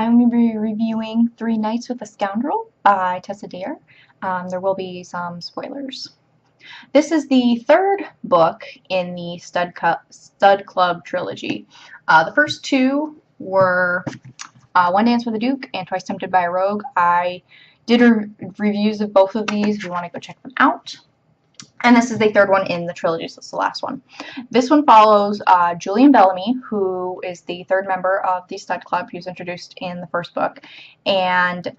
I'm going to be reviewing Three Nights with a Scoundrel by Tessa Dare. There will be some spoilers. This is the third book in the Stud Club trilogy. The first two were One Dance with a Duke and Twice Tempted by a Rogue. I did reviews of both of these if you want to go check them out. And this is the third one in the trilogy, so it's the last one. This one follows Julian Bellamy, who is the third member of the Stud Club. He was introduced in the first book, and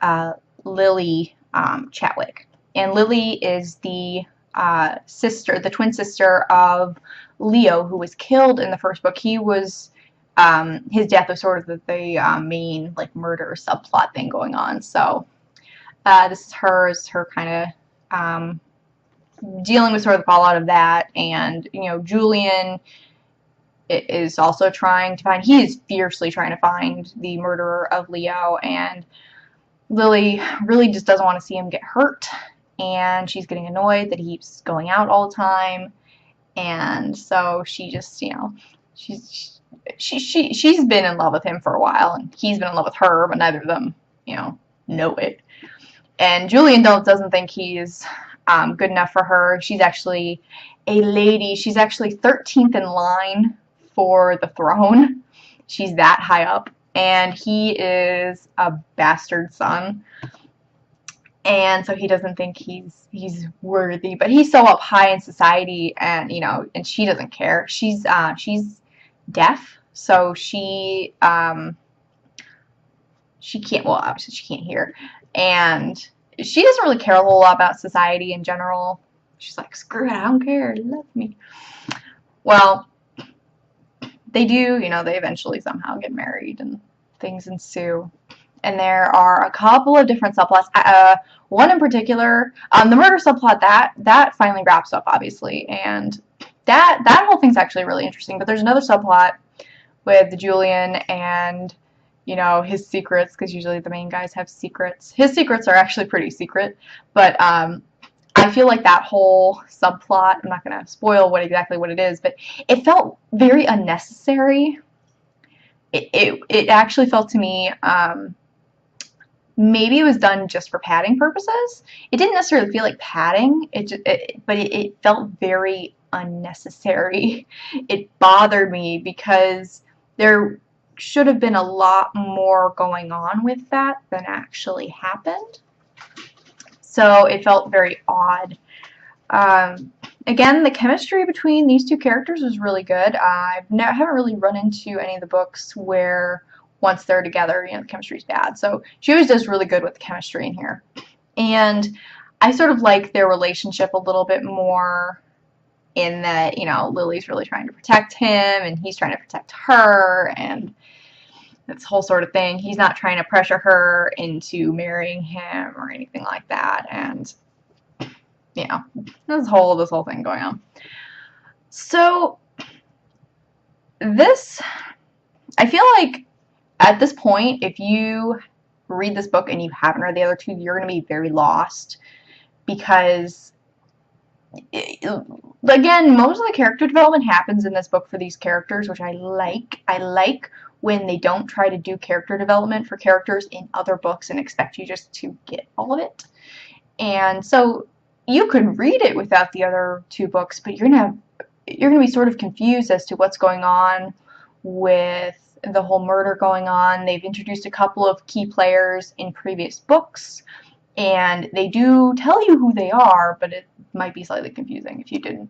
Lily Chatwick. And Lily is the sister, the twin sister of Leo, who was killed in the first book. He was his death was sort of the main murder subplot thing going on. So this is her kind of dealing with sort of the fallout of that, and Julian is also trying to find, he is fiercely trying to find the murderer of Leo, and Lily really just doesn't want to see him get hurt, and she's getting annoyed that he keeps going out all the time, and so she just, she's been in love with him for a while, and he's been in love with her, but neither of them, know it. And Julian doesn't think he's good enough for her. She's actually a lady. She's actually 13th in line for the throne. She's that high up. And he is a bastard son. And so he doesn't think he's worthy. But he's so up high in society, and and she doesn't care. She's deaf, so she can't, well, obviously she can't hear. And she doesn't really care a whole lot about society in general. She's like, screw it, I don't care, love me. Well, they do, they eventually somehow get married and things ensue. And there are a couple of different subplots. One in particular, the murder subplot, that finally wraps up, obviously. And that whole thing's actually really interesting. But there's another subplot with Julian and his secrets, because usually the main guys have secrets. His secrets are actually pretty secret, but I feel like that whole subplot, I'm not going to spoil exactly what it is, but it felt very unnecessary. It actually felt to me, maybe it was done just for padding purposes. It didn't necessarily feel like padding, but it felt very unnecessary. It bothered me because there should have been a lot more going on with that than actually happened. So it felt very odd. Again, the chemistry between these two characters was really good. I haven't really run into any of the books where once they're together, the chemistry's bad. So she always does really good with the chemistry in here. And I sort of like their relationship a little bit more, in that, Lily's really trying to protect him, and he's trying to protect her, and this whole sort of thing. He's not trying to pressure her into marrying him or anything like that, and, this whole thing going on. So, I feel like, at this point, if you read this book and you haven't read the other two, you're going to be very lost, because again, most of the character development happens in this book for these characters, which I like. I like when they don't try to do character development for characters in other books and expect you just to get all of it. And so you could read it without the other two books, but you're gonna be sort of confused as to what's going on with the whole murder going on. They've introduced a couple of key players in previous books, and they do tell you who they are, but it might be slightly confusing if you didn't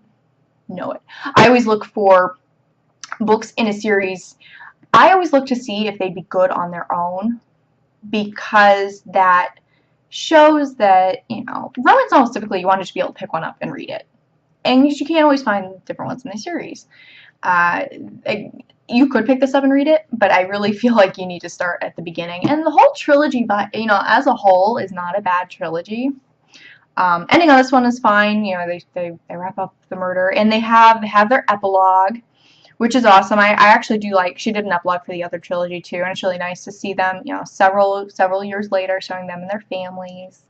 know it. I always look for books in a series. I always look to see if they'd be good on their own, because that shows that, romance novels, typically you want to just be able to pick one up and read it. And you can't always find different ones in the series. You could pick this up and read it, but I really feel like you need to start at the beginning. And the whole trilogy, as a whole, is not a bad trilogy. Ending on this one is fine. They wrap up the murder, and they have their epilogue, which is awesome. I actually do like, she did an epilogue for the other trilogy too, and it's really nice to see them, several years later, showing them and their families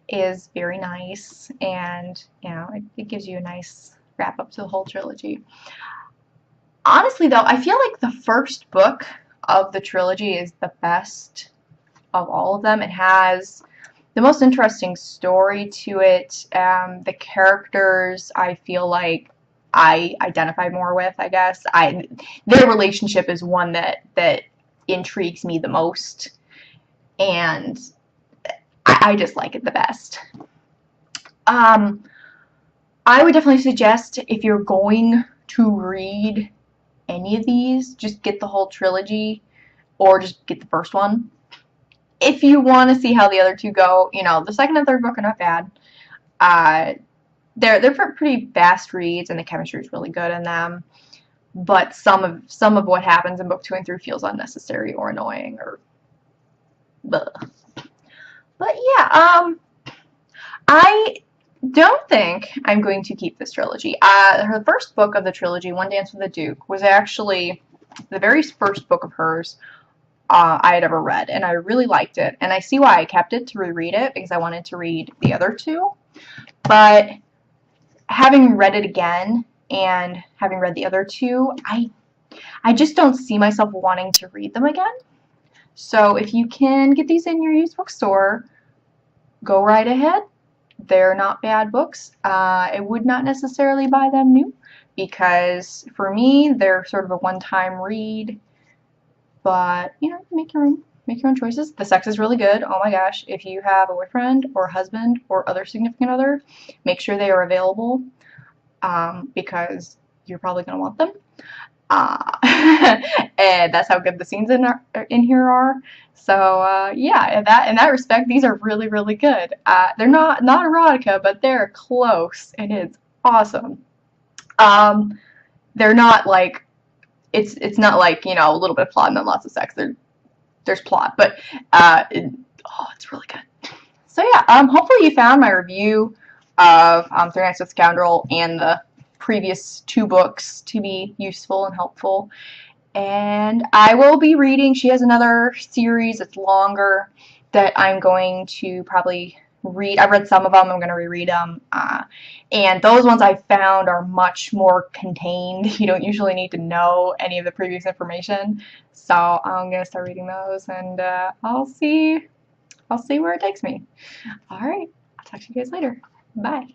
is very nice, and it gives you a nice wrap up to the whole trilogy. Honestly, though, I feel like the first book of the trilogy is the best of all of them. It has the most interesting story to it. The characters I feel like I identify more with, I guess. Their relationship is one that intrigues me the most, and I just like it the best. I would definitely suggest, if you're going to read any of these, just get the whole trilogy, or just get the first one. If you want to see how the other two go, you know, the second and third book are not bad. They're pretty fast reads, and the chemistry is really good in them. But some of what happens in book 2 and 3 feels unnecessary or annoying, or bleh. But yeah, I don't think I'm going to keep this trilogy. Her first book of the trilogy, One Dance with the Duke, was actually the very first book of hers I had ever read, and I really liked it. And I see why I kept it to reread it, because I wanted to read the other two. But having read it again and having read the other two, I just don't see myself wanting to read them again. So if you can get these in your used bookstore, go right ahead. They're not bad books. I would not necessarily buy them new, because for me, they're sort of a one-time read. But, you know, make your own choices. The sex is really good. Oh my gosh. If you have a boyfriend or husband or other significant other, make sure they are available, because you're probably going to want them. And that's how good the scenes in here are. So yeah, in that respect, these are really, really good. They're not erotica, but they're close, and it's awesome. They're not like, it's not like, you know, a little bit of plot and then lots of sex. There's plot, but it's really good. So yeah, hopefully you found my review of Three Nights with Scoundrel and the previous two books to be useful and helpful. And I will be reading, she has another series that's longer that I'm going to probably read. I've read some of them, I'm going to reread them. And those ones I found are much more contained. You don't usually need to know any of the previous information. So I'm going to start reading those, and I'll see where it takes me. Alright, I'll talk to you guys later. Bye.